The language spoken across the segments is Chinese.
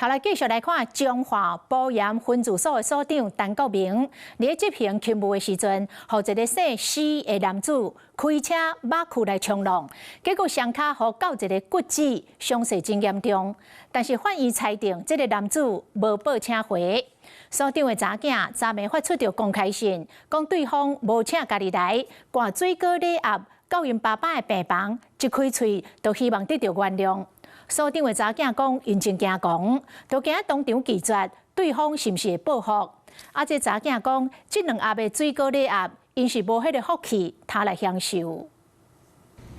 頭來繼續來看中華保嚴分駐所的所長陳國明，在執行勤務的時陣，和一個姓施的男子開車馬庫來衝浪，結果雙腳互到一個骨折，傷勢真嚴重。但是法院裁定這個男子無報請回。所長的查囝昨暝發出着公開信，講對方無請家己來，掛水果禮盒到因爸爸的病房，一開喙就希望得到原諒。所長的查囝講，因真驚狂，就驚當場拒絕對方是毋是會報復。這查囝講，這兩盒的水果禮盒，因是無迄個福氣，他來享受。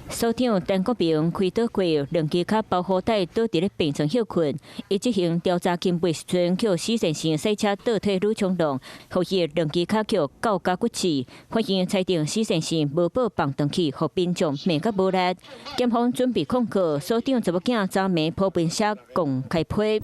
所長陳國明開刀過兩支腳包好帶倒佇咧病床休困，伊執行調查勤務時陣，叫施先生洗車倒退路衝浪，互伊兩支腳叫到甲骨刺。法院裁定施先生無報放回去，互民眾罵甲無力。檢方準備控告所長查某囝昨暝普遍寫公開批。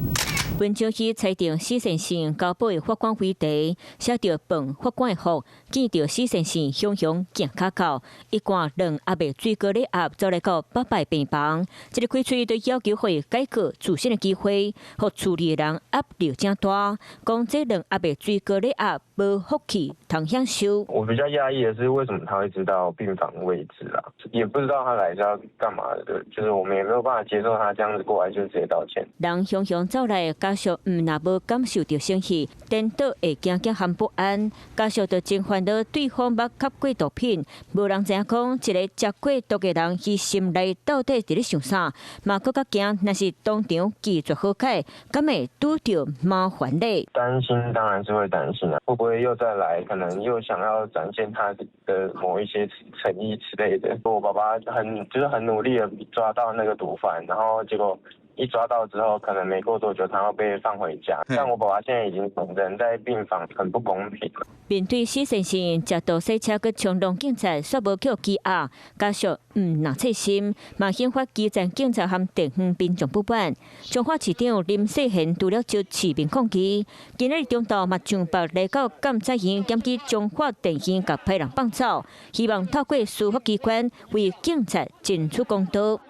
本朝起裁定施先生交保的法官回題，寫着本法官的覆，見到施先生雄雄行腳到，一掛兩盒的水果禮盒走來到爸爸病房，這個開喙就要求會改革自身的機會，互處理的人壓力真大，講這兩盒的水果禮盒無福氣通享受。我比較訝異的是，為什麼他會知道病房的位置啊？也不知道他來是要幹嘛的，就是我們也沒有辦法接受他這樣子過來就直接道歉。人雄雄走來。家屬若無感受到生氣，顛倒會驚和不安。家屬就真煩惱對方捌吸過毒品，無人知影講一個食過毒的人，伊心內到底佇咧想啥，嘛佫較驚，若是當場拒絕和解，敢會拄着麻煩咧？擔心當然是會擔心啊，會不會又再來？可能又想要展現他的某一些誠意之類的。我爸爸很努力的抓到那個毒販，然後結果。一抓到之後，可能沒過多久，他要被放回家。但我爸爸現在已經人在病房，很不公平了。面對施先生食毒洗車去衝浪，警察煞無叫羈押，家屬若切心，嘛引發基層警察和地方民眾不滿。彰化市長林世賢除了就市民抗議，今日中晝嘛上北來到監察院檢舉彰化電線甲派人放走，希望透過司法機關為警察爭取公道。